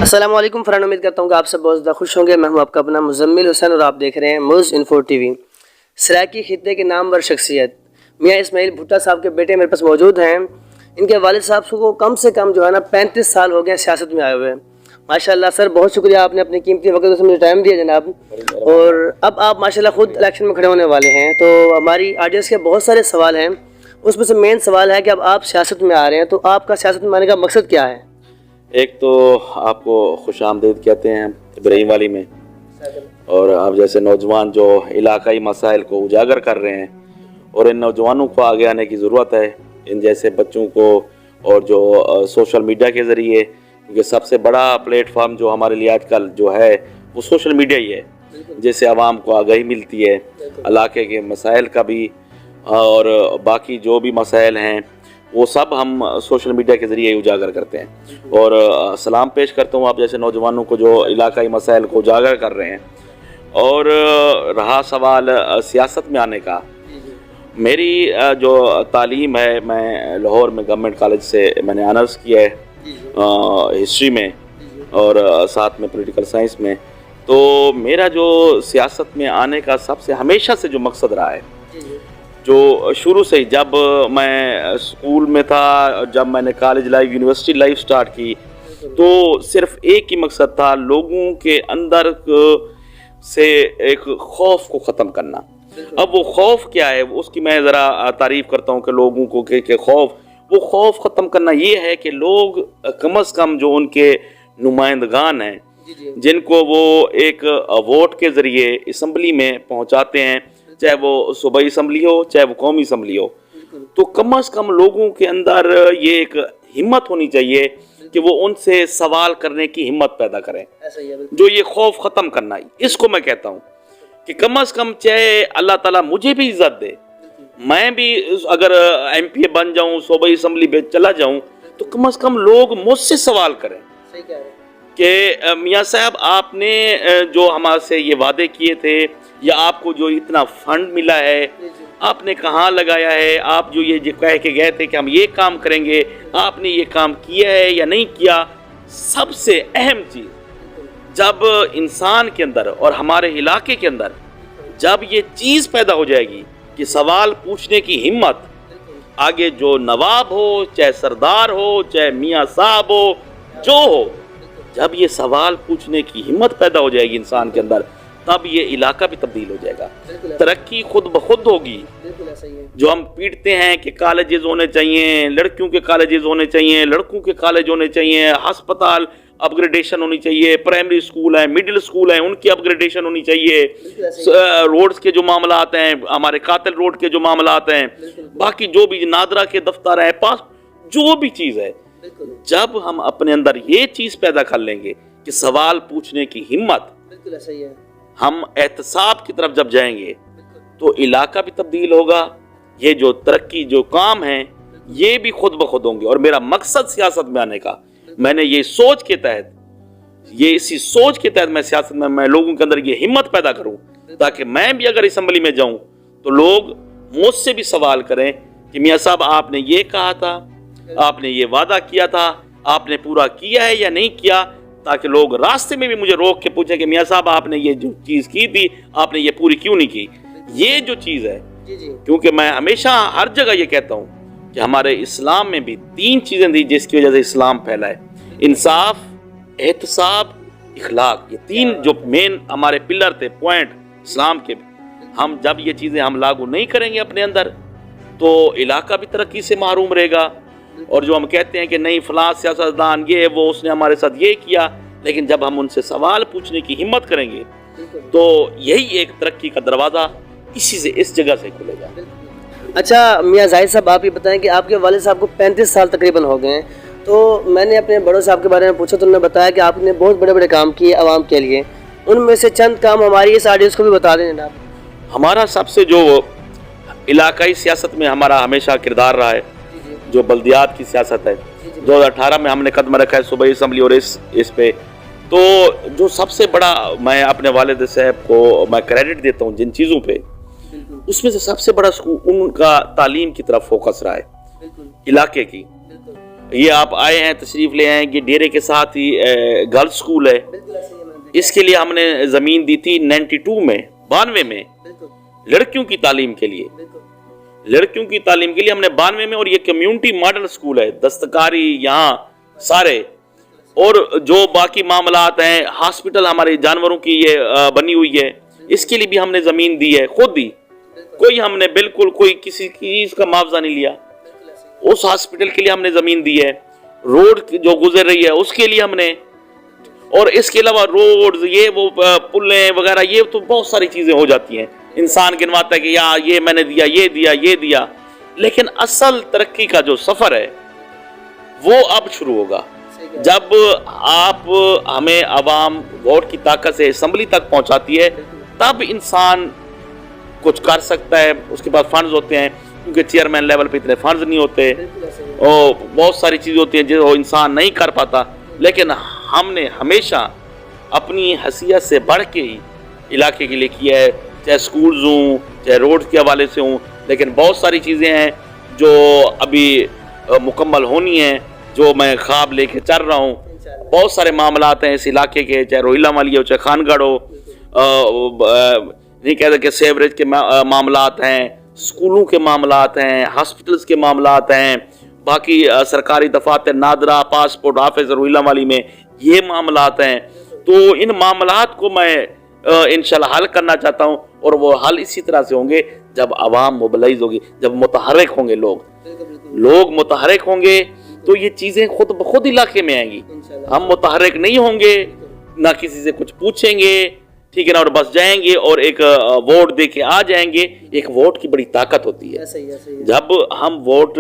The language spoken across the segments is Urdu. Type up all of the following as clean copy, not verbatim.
السلام علیکم فرحان، امید کرتا ہوں کہ آپ سب بہت زیادہ خوش ہوں گے۔ میں ہوں آپ کا اپنا مزمل حسین اور آپ دیکھ رہے ہیں موز انفو ٹی وی۔ سرائکی خطے کے نامور شخصیت میاں اسماعیل بھٹا صاحب کے بیٹے میرے پاس موجود ہیں۔ ان کے والد صاحب کو کم سے کم 35 سال ہو گئے سیاست میں آئے ہوئے۔ ماشاءاللہ سر، بہت شکریہ، آپ نے اپنی قیمتی وقت سے مجھے ٹائم دیا جناب۔ اور اب آپ ماشاءاللہ خود الیکشن میں کھڑے ہونے والے ہیں، تو ہماری آڈینس کے بہت سارے سوال ہیں، اس میں سے مین سوال ہے کہ اب آپ سیاست میں آ رہے ہیں تو آپ کا سیاست میں آنے کا مقصد کیا ہے؟ ایک تو آپ کو خوش آمدید کہتے ہیں ابراہیم والی میں، اور آپ جیسے نوجوان جو علاقائی مسائل کو اجاگر کر رہے ہیں، اور ان نوجوانوں کو آگے آنے کی ضرورت ہے، ان جیسے بچوں کو، اور جو سوشل میڈیا کے ذریعے، کیونکہ سب سے بڑا پلیٹ فارم جو ہمارے لیے آج کل جو ہے وہ سوشل میڈیا ہی ہے، جس سے عوام کو آگاہی ملتی ہے علاقے کے مسائل کا بھی، اور باقی جو بھی مسائل ہیں وہ سب ہم سوشل میڈیا کے ذریعے اجاگر کرتے ہیں۔ اور سلام پیش کرتا ہوں آپ جیسے نوجوانوں کو جو علاقائی مسائل کو اجاگر کر رہے ہیں۔ اور رہا سوال سیاست میں آنے کا، میری جو تعلیم ہے، میں لاہور میں گورنمنٹ کالج سے میں نے آنرس کیا ہے ہسٹری میں، اور ساتھ میں پولیٹیکل سائنس میں۔ تو میرا جو سیاست میں آنے کا سب سے ہمیشہ سے جو مقصد رہا ہے، جو شروع سے ہی جب میں اسکول میں تھا، جب میں نے college life, university life start کی، تو صرف ایک ہی مقصد تھا، لوگوں کے اندر سے ایک خوف کو ختم کرنا۔ اب وہ خوف کیا ہے، اس کی میں ذرا تعریف کرتا ہوں کہ لوگوں کو کہ وہ خوف ختم کرنا یہ ہے کہ لوگ کم از کم جو ان کے نمائندگان ہیں، جن کو وہ ایک ووٹ کے ذریعے اسمبلی میں پہنچاتے ہیں، چاہے وہ صوبائی اسمبلی ہو چاہے وہ قومی اسمبلی ہو، تو کم از کم لوگوں کے اندر یہ ایک ہمت ہونی چاہیے کہ وہ ان سے سوال کرنے کی ہمت پیدا کریں، جو یہ خوف ختم کرنا ہے۔ اس کو میں کہتا ہوں کہ کم از کم چاہے اللہ تعالیٰ مجھے بھی عزت دے، میں بھی اگر ایم پی اے بن جاؤں، صوبائی اسمبلی پہ چلا جاؤں، تو کم از کم لوگ مجھ سے سوال کریں کہ میاں صاحب آپ نے جو ہمارے سے یہ وعدے کیے تھے، یا آپ کو جو اتنا فنڈ ملا ہے آپ نے کہاں لگایا ہے، آپ جو یہ کہہ کے گئے تھے کہ ہم یہ کام کریں گے، آپ نے یہ کام کیا ہے یا نہیں کیا۔ سب سے اہم چیز، جب انسان کے اندر اور ہمارے علاقے کے اندر جب یہ چیز پیدا ہو جائے گی کہ سوال پوچھنے کی ہمت، آگے جو نواب ہو چاہے سردار ہو چاہے میاں صاحب ہو جو ہو، جب یہ سوال پوچھنے کی ہمت پیدا ہو جائے گی انسان کے اندر، تب یہ علاقہ بھی تبدیل ہو جائے گا، ترقی خود بخود ہوگی۔ جو ہم پیٹتے ہیں کہ کالجز ہونے چاہیے، لڑکیوں کے کالجز ہونے چاہیے، لڑکوں کے کالج ہونے چاہیے، ہسپتال اپ گریڈیشن ہونی چاہیے، پرائمری اسکول ہیں، مڈل اسکول ہیں، ان کی اپ گریڈیشن ہونی چاہیے، روڈز کے جو معاملات ہیں، ہمارے قاتل روڈ کے جو معاملات ہیں، باقی جو بھی نادرہ کے دفتر ہیں، پاس جو بھی چیز ہے، جب ہم اپنے اندر یہ چیز پیدا کر لیں گے کہ سوال پوچھنے کی ہمت، ہم احتساب کی طرف جب جائیں گے تو علاقہ بھی تبدیل ہوگا، یہ جو ترقی جو کام ہیں یہ بھی خود بخود ہوں گے۔ اور میرا مقصد سیاست میں آنے کا، میں نے یہ سوچ کے تحت، اسی سوچ کے تحت میں سیاست میں لوگوں کے اندر یہ ہمت پیدا کروں، تاکہ میں بھی اگر اسمبلی میں جاؤں تو لوگ مجھ سے بھی سوال کریں کہ میاں صاحب آپ نے یہ کہا تھا، آپ نے یہ وعدہ کیا تھا، آپ نے پورا کیا ہے یا نہیں کیا، تاکہ لوگ راستے میں بھی مجھے روک کے پوچھیں کہ میاں صاحب آپ نے یہ جو چیز کی تھی آپ نے یہ پوری کیوں نہیں کی۔ یہ جو چیز ہے، کیونکہ میں ہمیشہ ہر جگہ یہ کہتا ہوں کہ ہمارے اسلام میں بھی 3 چیزیں تھیں جس کی وجہ سے اسلام پھیلا ہے: انصاف، احتساب، اخلاق۔ یہ 3 جو مین ہمارے پلر تھے، پوائنٹ اسلام کے۔ ہم جب یہ چیزیں ہم لاگو نہیں کریں گے اپنے اندر تو علاقہ بھی ترقی سے محروم رہے گا۔ اور جو ہم کہتے ہیں کہ نہیں فلاں سیاستدان یہ وہ اس نے ہمارے ساتھ یہ کیا، لیکن جب ہم ان سے سوال پوچھنے کی ہمت کریں گے تو یہی ایک ترقی کا دروازہ اسی سے اس جگہ سے کھلے گا۔ اچھا میاں زاہد صاحب، آپ یہ بتائیں کہ آپ کے والد صاحب کو 35 سال تقریباً ہو گئے ہیں، تو میں نے اپنے بڑوں صاحب کے بارے میں پوچھا تو انہوں نے بتایا کہ آپ نے بہت بڑے بڑے کام کیے عوام کے لیے، ان میں سے چند کام ہماری اس آڈینس کو بھی بتا دیں جناب۔ ہمارا سب سے جو علاقائی سیاست میں ہمارا ہمیشہ کردار رہا ہے، جو بلدیات کی سیاست ہے، 2018 میں ہم نے قدم رکھا ہے صوبائی اسمبلی، اور اس پہ تو جو سب سے بڑا میں اپنے والد صاحب کو میں کریڈٹ دیتا ہوں جن چیزوں پہ، اس میں سے سب سے بڑا ان کا تعلیم کی طرف فوکس رہا ہے علاقے کی۔ یہ آپ آئے ہیں تشریف لے آئے ہیں، یہ ڈیرے کے ساتھ ہی گرلز اسکول ہے، اس کے لیے ہم نے زمین دی تھی 92 میں 92 میں لڑکیوں کی تعلیم کے لیے، لڑکیوں کی تعلیم کے لیے ہم نے 92 میں، اور یہ کمیونٹی ماڈل اسکول ہے، دستکاری یہاں سارے، اور جو باقی معاملات ہیں، ہاسپٹل ہمارے جانوروں کی یہ بنی ہوئی ہے، اس کے لیے بھی ہم نے زمین دی ہے، خود دی، کوئی ہم نے بالکل کوئی کسی چیز کا معاوضہ نہیں لیا، اس ہاسپٹل کے لیے ہم نے زمین دی ہے، روڈ جو گزر رہی ہے اس کے لیے ہم نے، اور اس کے علاوہ روڈز یہ وہ پلیں وغیرہ، یہ تو بہت ساری چیزیں ہو جاتی ہیں، انسان گنواتا ہے کہ یہ میں نے دیا، یہ دیا، یہ دیا، لیکن اصل ترقی کا جو سفر ہے وہ اب شروع ہوگا جب آپ ہمیں عوام ووٹ کی طاقت سے اسمبلی تک پہنچاتی ہے، تب انسان کچھ کر سکتا ہے، اس کے پاس فنڈز ہوتے ہیں، کیونکہ چیئرمین لیول پہ اتنے فنڈز نہیں ہوتے، اور بہت ساری چیزیں ہوتی ہیں جو انسان نہیں کر پاتا، لیکن ہم نے ہمیشہ اپنی حیثیت سے بڑھ کے ہی علاقے کے لیے کیا ہے، چاہے سکولز ہوں، چاہے روڈ کے حوالے سے ہوں، لیکن بہت ساری چیزیں ہیں جو ابھی مکمل ہونی ہیں، جو میں خواب لے کے چل رہا ہوں، بہت سارے معاملات ہیں اس علاقے کے، چاہے روہیلا مالی ہو، چاہے خان گڑھ ہو، نہیں کہتے کہ سیوریج کے معاملات ہیں، سکولوں کے معاملات ہیں، ہاسپٹلز کے معاملات ہیں، باقی سرکاری دفاتر نادرہ، پاسپورٹ آفس روہیلا مالی میں یہ معاملات ہیں، تو ان معاملات کو میں انشاءاللہ حل کرنا چاہتا ہوں، اور وہ حل اسی طرح سے ہوں گے جب عوام موبلائز ہوگی، جب متحرک ہوں گے، لوگ متحرک ہوں گے تو یہ چیزیں خود بخود علاقے میں آئیں گی۔ ہم متحرک نہیں ہوں گے، نہ کسی سے کچھ پوچھیں گے، ٹھیک ہے نا، اور بس جائیں گے اور ایک ووٹ دے کے آ جائیں گے۔ ایک ووٹ کی بڑی طاقت ہوتی ہے، جب ہم ووٹ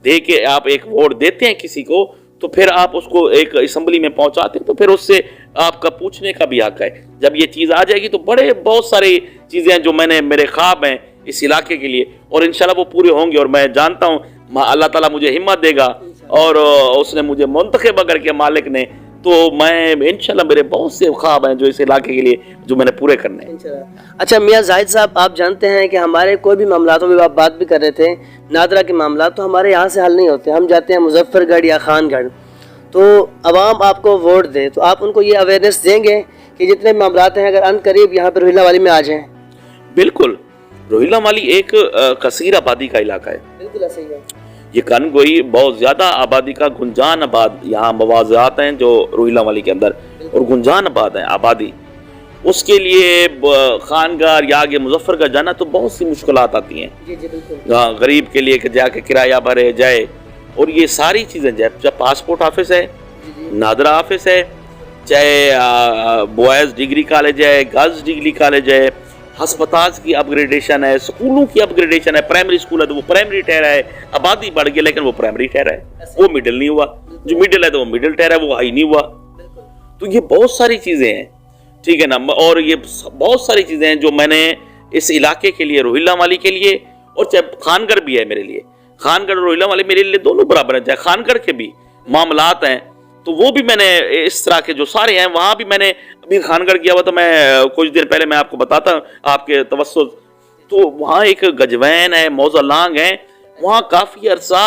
دے کے آپ ایک ووٹ دیتے ہیں کسی کو، تو پھر آپ اس کو ایک اسمبلی میں پہنچاتے ہیں، تو پھر اس سے آپ کا پوچھنے کا بھی حق ہے۔ جب یہ چیز آ جائے گی تو بہت ساری چیزیں ہیں جو میرے خواب ہیں اس علاقے کے لیے، اور انشاءاللہ وہ پورے ہوں گے، اور میں جانتا ہوں اللہ تعالیٰ مجھے ہمت دے گا، اور اس نے مجھے منتخب اگر کے مالک نے، تو میں انشاءاللہ میرے بہت سے خواب ہیں جو اس علاقے کے لیے جو میں نے پورے کرنے ہیں۔ اچھا میاں زاہد صاحب، آپ جانتے ہیں کہ ہمارے کوئی بھی معاملاتوں میں آپ بات بھی کر رہے تھے، نادرہ کے معاملات تو ہمارے یہاں سے حل نہیں ہوتے، ہم جاتے ہیں مظفر گڑھ یا خان گڑھ، تو عوام آپ کو ووٹ دے تو آپ ان کو یہ اویئرنیس دیں گے کہ جتنے معاملات ہیں اگر ان قریب یہاں پر روہیلا والی میں آ جائیں؟ بالکل، روہیلا مالی ایک کثیر آبادی کا علاقہ ہے، بالکل صحیح ہے، یہ کن گوئی بہت زیادہ آبادی کا گنجان آباد یہاں مواضعات ہیں جو روہیلا مالی کے اندر، اور گنجان آباد ہیں آبادی، اس کے لیے خان گڑھ یا آگے مظفر گڑھ جانا تو بہت سی مشکلات آتی ہیں غریب کے لیے، کہ جا کے کرایہ بھرے جائے، اور یہ ساری چیزیں چاہے پاسپورٹ آفس ہے، نادرہ آفس ہے، چاہے بوائز ڈگری کالج ہے، گرلز ڈگری کالج ہے، ہسپتال کی اپ گریڈیشن ہے، سکولوں کی اپ گریڈیشن ہے، پرائمری سکول ہے تو وہ پرائمری ٹھہرا ہے، آبادی بڑھ گئی لیکن وہ پرائمری ٹھہرا ہے، وہ مڈل نہیں ہوا، جو مڈل ہے تو وہ مڈل ٹھہرا ہے، وہ ہائی نہیں ہوا، تو یہ بہت ساری چیزیں ہیں، ٹھیک ہے نا، اور یہ بہت ساری چیزیں ہیں جو میں نے اس علاقے کے لیے، روہیلا مالی کے لیے، اور چاہے خان گڑھ بھی ہے میرے لیے، خان گڑھ اور روہیلا مالی میرے لیے دونوں برابر ہیں، چاہے خان گڑھ کے بھی معاملات ہیں تو وہ بھی میں نے اس طرح کے جو سارے ہیں، وہاں بھی میں نے ابھی خان گڑھ کیا ہوا تو میں کچھ دن پہلے میں آپ کو بتاتا ہوں آپ کے توسط، تو وہاں ایک گجوین ہے، موزہ لانگ ہے، وہاں کافی عرصہ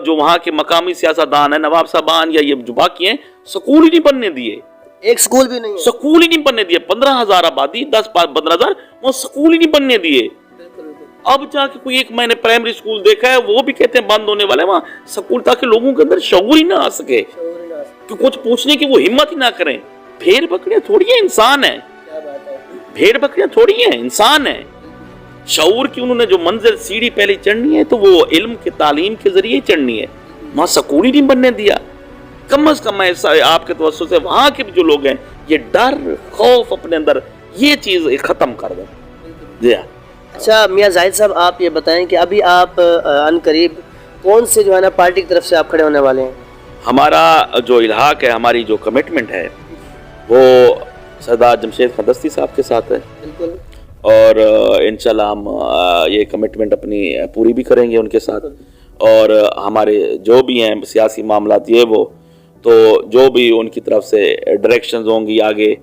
جو وہاں کے مقامی سیاستدان ہیں، نواب صاحبان یا یہ جو باقی ہیں، سکول ہی نہیں بننے دیے، ایک سکول بھی نہیں، سکول ہی نہیں بننے دیے، 15,000 آبادی، 10-15,000 وہاں سکول ہی نہیں بننے دیے۔ اب جا کے کوئی ایک میں نے پرائمری سکول دیکھا ہے، وہ بھی کہتے ہیں بند ہونے والے وہاں سکول، تاکہ لوگوں کے اندر شعور ہی نہ آ سکے کہ کچھ پوچھنے کی وہ ہمت ہی نہ کریں۔ بھیڑ بکریاں تھوڑی ہیں، انسان ہیں، بھیڑ بکریاں تھوڑی ہیں، انسان ہیں، شعور کی انہوں نے جو منزل سیڑھی پہلے چڑھنی ہے تو وہ علم کے تعلیم کے ذریعے ہی چڑھنی ہے، وہاں سکول ہی نہیں بننے دیا۔ کم از کم میں آپ کے توسط سے وہاں کے بھی جو لوگ ہیں یہ ڈر خوف اپنے اندر یہ چیز ختم کر دیں۔ جی ہاں۔ اچھا میاں زاہد صاحب، آپ یہ بتائیں کہ ابھی آپ ان قریب کون سے جو ہے نا پارٹی کی طرف سے آپ کھڑے ہونے والے ہیں؟ ہمارا جو الحاق ہے، ہماری جو کمٹمنٹ ہے وہ سردار جمشید خان دستی صاحب کے ساتھ ہے، بالکل، اور انشاءاللہ ہم یہ کمٹمنٹ اپنی پوری بھی کریں گے ان کے ساتھ، اور ہمارے جو بھی ہیں سیاسی معاملات یہ وہ، تو جو بھی ان کی طرف سے ڈائریکشنز ہوں گی آگے،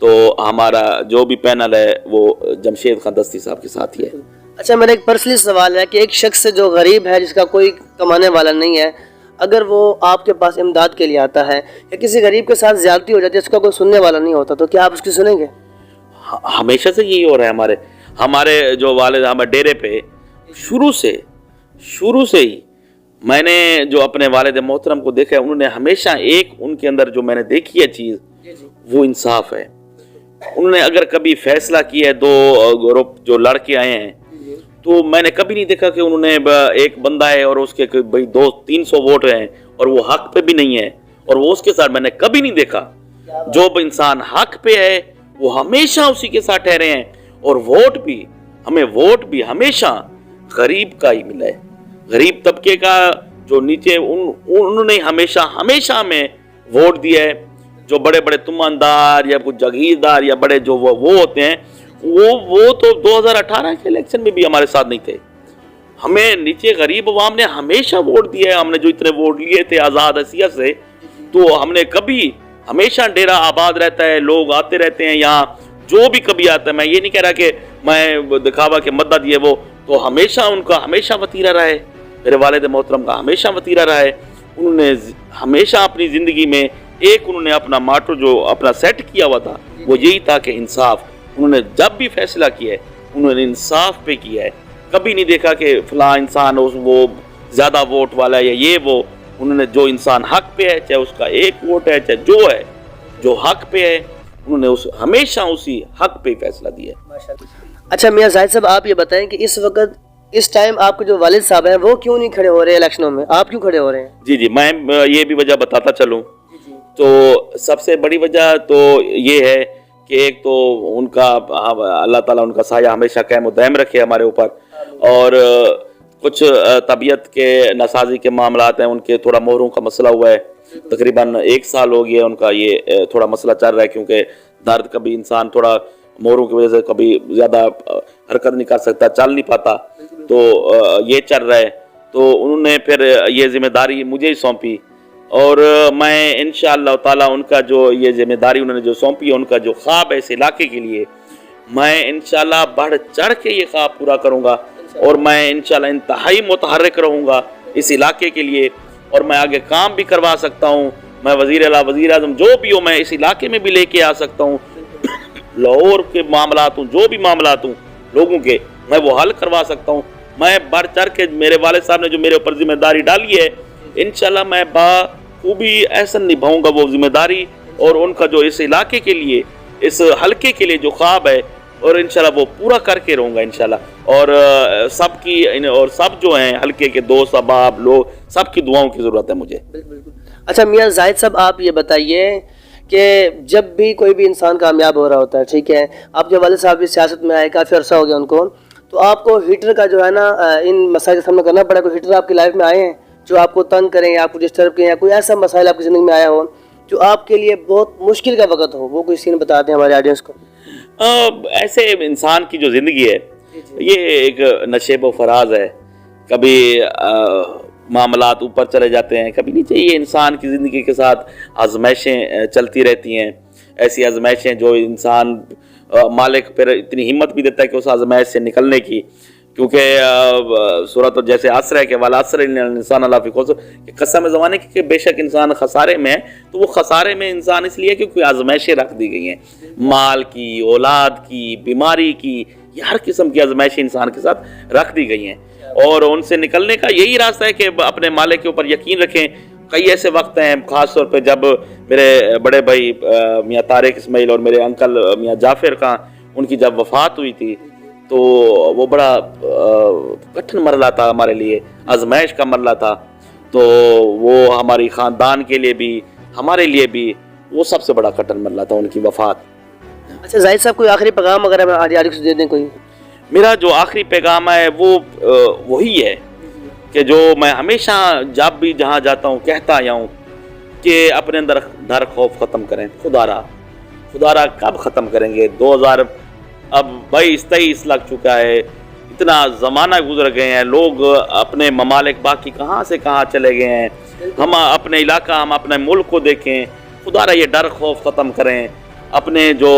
تو ہمارا جو بھی پینل ہے وہ جمشید خان دستی صاحب کے ساتھ ہی ہے۔ اچھا میرا ایک پرسنلی سوال ہے کہ ایک شخص جو غریب ہے، جس کا کوئی کمانے والا نہیں ہے، اگر وہ آپ کے پاس امداد کے لیے آتا ہے یا کسی غریب کے ساتھ زیادتی ہو جاتی ہے، اس کا کوئی سننے والا نہیں ہوتا، تو کیا آپ اس کی سنیں گے؟ ہمیشہ سے یہی ہو رہا ہے ہمارے جو والد ہمارے ڈیرے پہ شروع سے ہی میں نے جو اپنے والد محترم کو دیکھا ہے، انہوں نے ہمیشہ ایک ان کے اندر جو میں نے دیکھی ہے چیز وہ انصاف ہے. انہوں نے اگر کبھی فیصلہ کیا ہے، دو گروپ جو لڑکے آئے ہیں، تو میں نے کبھی نہیں دیکھا کہ انہوں نے ایک بندہ ہے اور اس کے بھائی 200-300 ووٹ ہیں اور وہ حق پہ بھی نہیں ہے اور وہ اس کے ساتھ، میں نے کبھی نہیں دیکھا. جو انسان حق پہ ہے وہ ہمیشہ اسی کے ساتھ ٹھہرے ہیں. اور ہمیں ووٹ بھی ہمیشہ غریب کا ہی ملا ہے، غریب طبقے کا جو نیچے، انہوں نے ہمیشہ ہمیں ووٹ دیا ہے. جو بڑے بڑے تماندار یا کچھ جاگیردار یا بڑے جو وہ ہوتے ہیں، وہ تو 2018 کے الیکشن میں بھی ہمارے ساتھ نہیں تھے. ہمیں نیچے غریب عوام نے ہمیشہ ووٹ دیا ہے. ہم نے جو اتنے ووٹ لیے تھے آزاد حیثیت سے، تو ہم نے کبھی، ہمیشہ ڈیرا آباد رہتا ہے، لوگ آتے رہتے ہیں یہاں، جو بھی کبھی آتا ہے. میں یہ نہیں کہہ رہا کہ میں دکھاوا کہ مدد یہ وہ، تو ہمیشہ ان کا ہمیشہ وتیرہ رہا ہے. میرے والد محترم کا ہمیشہ وتیرہ رہا ہے. انہوں نے ہمیشہ اپنی زندگی میں انہوں نے اپنا ماٹو جو اپنا سیٹ کیا ہوا تھا وہ یہی تھا کہ انصاف. انہوں نے جب بھی فیصلہ کیا ہے انہوں نے انصاف پہ کیا ہے. کبھی نہیں دیکھا کہ فلاں انسان وہ زیادہ ووٹ والا ہے یا یہ وہ. انہوں نے جو انسان حق پہ ہے، چاہے اس کا ایک ووٹ ہے، چاہے جو حق پہ ہے، انہوں نے ہمیشہ اسی حق پہ فیصلہ دیا ہے. اچھا میاں زاہد صاحب، آپ یہ بتائیں کہ اس وقت اس ٹائم آپ کے جو والد صاحب ہیں وہ کیوں نہیں کھڑے ہو رہے الیکشنوں میں؟ آپ کیوں کھڑے ہو رہے ہیں؟ جی میں یہ بھی وجہ بتاتا چلوں. تو سب سے بڑی وجہ تو یہ ہے کہ ایک تو ان کا، اللہ تعالیٰ ان کا سایہ ہمیشہ قائم و دائم رکھے ہمارے اوپر. اور کچھ طبیعت کے ناسازی کے معاملات ہیں، ان کے تھوڑا مہروں کا مسئلہ ہوا ہے. تقریباً 1 سال ہو گیا ان کا یہ تھوڑا مسئلہ چل رہا ہے، کیونکہ درد کبھی انسان تھوڑا مہروں کی وجہ سے کبھی زیادہ حرکت نہیں کر سکتا، چل نہیں پاتا، تو یہ چل رہا ہے. تو انہوں نے پھر یہ ذمہ داری مجھے ہی سونپی، اور میں انشاءاللہ تعالیٰ ان کا جو یہ ذمہ داری انہوں نے جو سونپی ہے، ان کا جو خواب ہے اس علاقے کے لیے، میں انشاءاللہ بڑھ چڑھ کے یہ خواب پورا کروں گا. اور میں انشاءاللہ انتہائی متحرک رہوں گا اس علاقے کے لیے، اور میں آگے کام بھی کروا سکتا ہوں. میں وزیر اعلیٰ، وزیر اعظم جو بھی ہو، میں اس علاقے میں بھی لے کے آ سکتا ہوں. لاہور کے معاملات ہوں، جو بھی معاملات ہوں لوگوں کے، میں وہ حل کروا سکتا ہوں. میں بڑھ چڑھ کے، میرے والد صاحب نے جو میرے اوپر ذمہ داری ڈالی ہے، انشاءاللہ میں خوبی احسن نبھاؤں گا وہ ذمہ داری. اور ان کا جو اس علاقے کے لیے، اس حلقے کے لیے جو خواب ہے، اور انشاءاللہ وہ پورا کر کے رہوں گا انشاءاللہ. اور سب جو ہیں حلقے کے دوست احباب لوگ، سب کی دعاؤں کی ضرورت ہے مجھے. اچھا میاں زاہد صاحب، آپ یہ بتائیے کہ جب بھی کوئی بھی انسان کامیاب ہو رہا ہوتا ہے، ٹھیک ہے، آپ کے والد صاحب بھی سیاست میں آئے، کافی عرصہ ہو گیا ان کو، تو آپ کو ہیٹر کا جو ہے نا ان مسائل کا سامنا کرنا پڑا. کوئی ہیٹر آپ کی لائف میں آئے ہیں جو آپ کو تنگ کریں یا آپ کو ڈسٹرب کریں، یا کوئی ایسا مسائل آپ کی زندگی میں آیا ہو جو آپ کے لیے بہت مشکل کا وقت ہو؟ وہ کوئی سین بتاتے ہیں ہمارے آڈینس کو. ایسے انسان کی جو زندگی ہے یہ ایک نشیب و فراز ہے. کبھی معاملات اوپر چلے جاتے ہیں، کبھی نیچے. یہ انسان کی زندگی کے ساتھ آزمائشیں چلتی رہتی ہیں. ایسی آزمائشیں جو انسان، مالک پھر اتنی ہمت بھی دیتا ہے کہ اس آزمائش سے نکلنے کی. کیونکہ سورۃ جیسے عصر ہے کہ والعصر ان الانسان لفی خسر، کہ قسم زمانے کی کہ بے شک انسان خسارے میں ہے. تو وہ خسارے میں انسان اس لیے کیونکہ آزمائشیں رکھ دی گئی ہیں، مال کی، اولاد کی، بیماری کی، یہ ہر قسم کی آزمائشیں انسان کے ساتھ رکھ دی گئی ہیں. اور ان سے نکلنے کا یہی راستہ ہے کہ اپنے مالک کے اوپر یقین رکھیں. کئی ایسے وقت ہیں، خاص طور پہ جب میرے بڑے بھائی میاں طارق اسماعیل اور میرے انکل میاں جعفر خان، ان کی جب وفات ہوئی تھی، تو وہ بڑا کٹھن مرحلہ تھا ہمارے لیے، آزمائش کا مرحلہ تھا. تو وہ ہماری خاندان کے لیے بھی، ہمارے لیے بھی وہ سب سے بڑا کٹھن مرحلہ تھا ان کی وفات. اچھا زاہد صاحب، کوئی آخری پیغام اگر ہمیں آڈینس کو دے دیں کوئی؟ میرا جو آخری پیغام ہے وہ وہی ہے کہ جو میں ہمیشہ جب بھی جہاں جاتا ہوں کہتا آیا ہوں کہ اپنے اندر ڈر خوف ختم کریں. خدا را کب ختم کریں گے؟ 2000 اب 22-23 لگ چکا ہے، اتنا زمانہ گزر گئے ہیں، لوگ اپنے ممالک باقی کہاں سے کہاں چلے گئے ہیں. ہم اپنے علاقہ، ہم اپنے ملک کو دیکھیں. خدا را یہ ڈر خوف ختم کریں. اپنے جو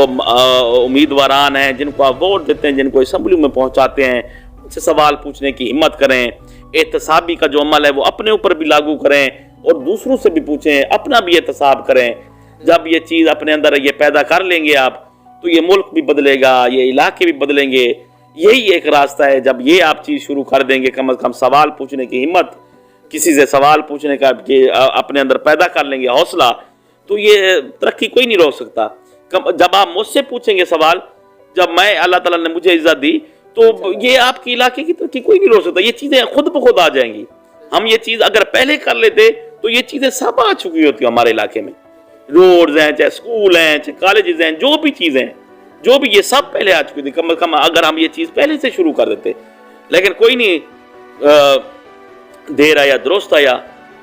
امیدواران ہیں، جن کو آپ ووٹ دیتے ہیں، جن کو اسمبلی میں پہنچاتے ہیں، ان سے سوال پوچھنے کی ہمت کریں. احتسابی کا جو عمل ہے وہ اپنے اوپر بھی لاگو کریں. اور دوسروں سے بھی پوچھیں, اپنا بھی احتساب کریں. جب یہ چیز اپنے اندر یہ پیدا کر لیں گے آپ, تو یہ ملک بھی بدلے گا, یہ علاقے بھی بدلیں گے. یہی ایک راستہ ہے. جب یہ آپ چیز شروع کر دیں گے, کم از کم سوال پوچھنے کی ہمت, کسی سے سوال پوچھنے کا اپنے اندر پیدا کر لیں گے حوصلہ, تو یہ ترقی کوئی نہیں روک سکتا. جب آپ مجھ سے پوچھیں گے سوال, جب میں اللہ تعالیٰ نے مجھے عزت دی, تو یہ آپ کی علاقے کی ترقی کوئی نہیں روک سکتا. یہ چیزیں خود بخود آ جائیں گی. ہم یہ چیز اگر پہلے کر لیتے تو یہ چیزیں سب آ چکی ہوتی ہیں ہمارے علاقے میں. روڈز ہیں, چاہے اسکول ہیں, چاہے کالجز ہیں, جو بھی چیزیں ہیں, جو بھی یہ سب پہلے آ چکی تھی. کم از کم اگر ہم یہ چیز پہلے سے شروع کر دیتے. لیکن کوئی نہیں, دیر آیا درست آیا.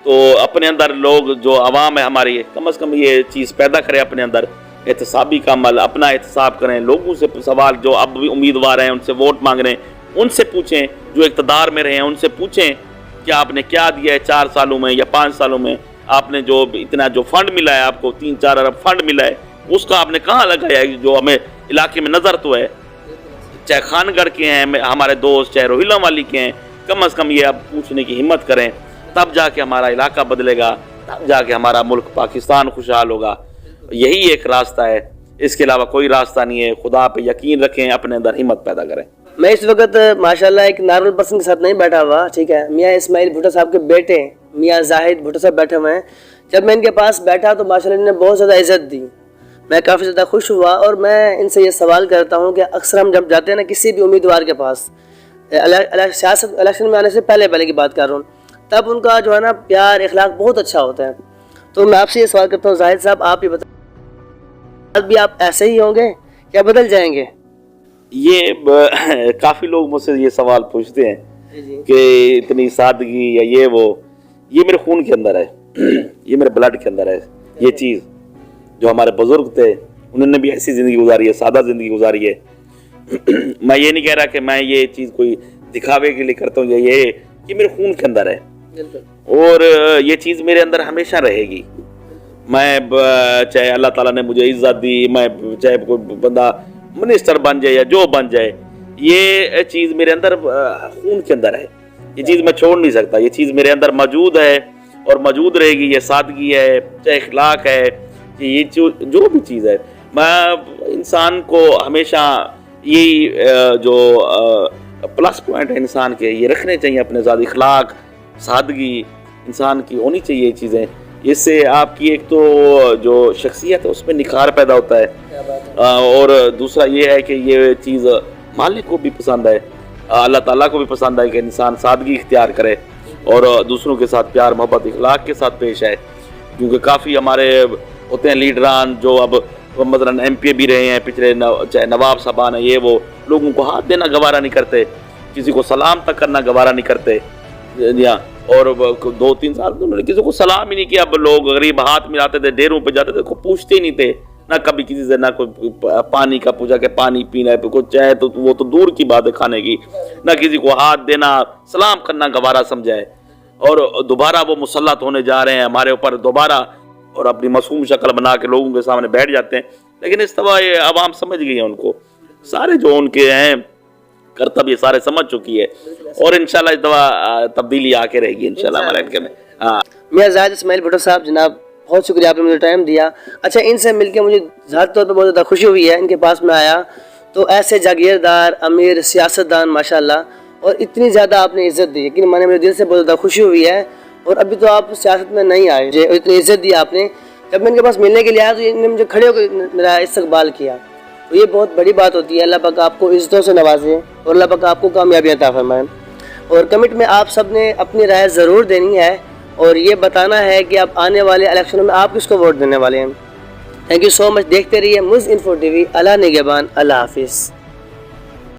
تو اپنے اندر لوگ جو عوام ہے ہماری, کم از کم یہ چیز پیدا کرے اپنے اندر احتسابی کا عمل, اپنا احتساب کریں. لوگوں سے سوال, جو اب بھی امیدوار ہیں ان سے ووٹ مانگ رہے ہیں, ان سے پوچھیں. جو اقتدار میں رہے ہیں ان سے پوچھیں کہ آپ نے کیا دیا ہے 4 سالوں میں یا 5 سالوں میں. آپ نے جو اتنا جو فنڈ ملا ہے, آپ کو 3-4 ارب فنڈ ملا ہے, اس کا آپ نے کہاں لگایا ہے؟ جو ہمیں علاقے میں نظر تو ہے, چاہے خان گڑھ کے ہیں ہمارے دوست, چاہے روہیلا والی کے ہیں, کم از کم یہ آپ پوچھنے کی ہمت کریں. تب جا کے ہمارا علاقہ بدلے گا, تب جا کے ہمارا ملک پاکستان خوشحال ہوگا. یہی ایک راستہ ہے, اس کے علاوہ کوئی راستہ نہیں ہے. خدا پہ یقین رکھیں, اپنے اندر ہمت پیدا کریں. میں اس وقت ماشاءاللہ ایک نارمل پرسن کے ساتھ نہیں بیٹھا ہوا, ٹھیک ہے. میاں اسماعیل بھٹو صاحب کے بیٹے میاں زاہد بھٹو صاحب بیٹھے ہوئے ہیں. جب میں ان کے پاس بیٹھا تو ماشاءاللہ انہوں نے بہت زیادہ عزت دی. میں کافی زیادہ خوش ہوا, اور میں ان سے یہ سوال کرتا ہوں کہ اکثر ہم جب جاتے ہیں نا کسی بھی امیدوار کے پاس, سیاست الیکشن میں آنے سے پہلے کی بات کر رہا ہوں, تب ان کا جو ہے نا پیار اخلاق بہت اچھا ہوتا ہے. تو میں آپ سے یہ سوال کرتا ہوں, زاہد صاحب آپ یہ بتائیں, بھی آپ ایسے ہی ہوں گے یا بدل جائیں گے؟ یہ کافی لوگ مجھ سے یہ سوال پوچھتے ہیں کہ اتنی سادگی یا یہ وہ, یہ میرے خون کے اندر ہے, یہ میرے بلڈ کے اندر ہے. یہ چیز جو ہمارے بزرگ تھے انہوں نے بھی ایسی زندگی گزاری ہے, سادہ زندگی گزاری ہے. میں یہ نہیں کہہ رہا کہ میں یہ چیز کوئی دکھاوے کے لیے کرتا ہوں, یہ میرے خون کے اندر ہے, اور یہ چیز میرے اندر ہمیشہ رہے گی. میں چاہے اللہ تعالیٰ نے مجھے عزت دی, میں چاہے کوئی بندہ منسٹر بن جائے یا جو بن جائے, یہ چیز میرے اندر خون کے اندر ہے. یہ چیز میں چھوڑ نہیں سکتا. یہ چیز میرے اندر موجود ہے اور موجود رہے گی. یہ سادگی ہے, چاہے اخلاق ہے, یہ جو بھی چیز ہے. میں انسان کو ہمیشہ یہی جو پلس پوائنٹ ہے انسان کے, یہ رکھنے چاہیے اپنے ساتھ. اخلاق, سادگی انسان کی ہونی چاہیے. یہ چیزیں, اس سے آپ کی ایک تو جو شخصیت ہے اس میں نکھار پیدا ہوتا ہے, اور دوسرا یہ ہے کہ یہ چیز مالک کو بھی پسند ہے, اللہ تعالیٰ کو بھی پسند ہے کہ انسان سادگی اختیار کرے اور دوسروں کے ساتھ پیار محبت اخلاق کے ساتھ پیش آئے. کیونکہ کافی ہمارے ہوتے ہیں لیڈران جو اب مثلاً ایم پی بھی رہے ہیں پچھلے, چاہے نواب صاحبان ہیں, یہ وہ لوگوں کو ہاتھ دینا گوارا نہیں کرتے, کسی کو سلام تک کرنا گوارا نہیں کرتے. اور 2-3 سال انہوں نے کسی کو سلام ہی نہیں کیا. اب لوگ غریب ہاتھ ملاتے تھے, ڈیروں پہ جاتے تھے, کوئی پوچھتے ہی نہیں تھے, نہ کبھی کسی سے, نہ کوئی پانی کا پوچھا کہ پانی پینا ہے, کوئی چاہے تو وہ تو دور کی بات ہے کھانے کی, نہ کسی کو ہاتھ دینا سلام کرنا گوارا سمجھائے. اور دوبارہ وہ مسلط ہونے جا رہے ہیں ہمارے اوپر دوبارہ, اور اپنی معصوم شکل بنا کے لوگوں کے سامنے بیٹھ جاتے ہیں. لیکن اس طرح یہ عوام سمجھ گئی ہے, ان کو سارے جو ان کے ہیں کرتب یہ سارے سمجھ چکی ہے, اور انشاءاللہ اس دفعہ تبدیلی آ کے رہے گی انشاءاللہ ہمارے علاقے میں. میاں زاہد اسماعیل بھٹو صاحب, جناب بہت شکریہ آپ نے مجھے ٹائم دیا. اچھا, ان سے مل کے مجھے ذاتی طور پہ بہت زیادہ خوشی ہوئی ہے. ان کے پاس میں آیا تو ایسے جاگیردار امیر سیاستدان ماشاءاللہ, اور اتنی زیادہ آپ نے عزت دی, لیکن میں نے میرے دل سے بہت زیادہ خوشی ہوئی ہے. اور ابھی تو آپ سیاست میں نہیں آئے, اتنی عزت دی آپ نے. جب میں ان کے پاس ملنے کے لیے آیا تو انہوں نے مجھے کھڑے ہو کے میرا استقبال کیا, تو یہ بہت بڑی بات ہوتی ہے. اللہ پاک آپ کو عزتوں سے نوازے اور اللہ پاک آپ کو کامیابی عطا فرمائے. اور کمنٹ میں آپ سب نے اپنی رائے ضرور دینی ہے, اور یہ بتانا ہے کہ آپ آنے والے الیکشنوں میں آپ کس کو ووٹ دینے والے ہیں. تھینک یو سو مچ. دیکھتے رہیے مز انفو ٹی وی. اللہ نگہبان. اللہ حافظ.